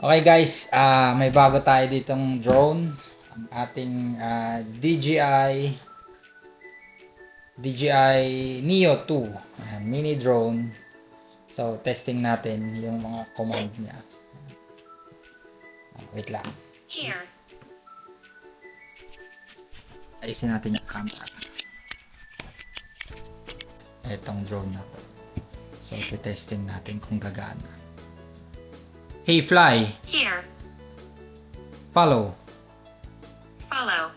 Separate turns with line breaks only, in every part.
Okay guys, may bago tayo ditong drone. Ang ating DJI Neo 2. Ayan, mini drone. So, testing natin yung mga command niya. Wait lang.
Here.
Ayusin natin yung camera. Itong drone na to. So, testing natin kung gagana. Hey, fly.
Here.
Follow.
Follow.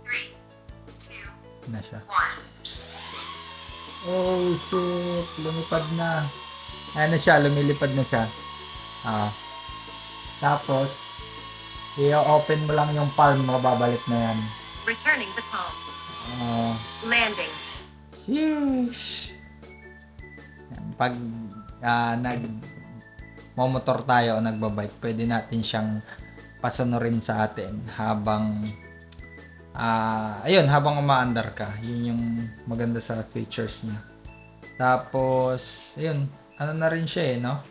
3, 2,
Na siya.
1.
Oh, shit. Lumipad na. Ano siya? Lumilipad na siya. Tapos, i-open mo lang yung palm mo. Babalik na yan.
Returning to palm. Landing.
Sheesh. Yan. Pag motor tayo o nagbabike, pwede natin siyang pasunurin sa atin habang habang umaandar ka. Yun yung maganda sa features niya. Tapos, ayun, ano na rin siya no?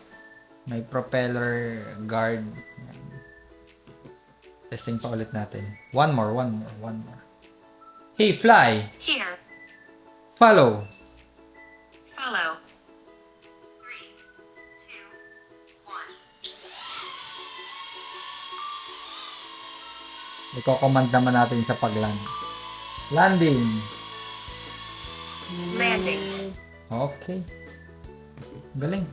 May propeller guard. Yan. Testing pa ulit natin. One more. Hey, fly!
Here.
Follow!
Follow. 3, 2, 1.
Iko-command naman natin sa pagland. Landing!
Landing.
Okay. Galing.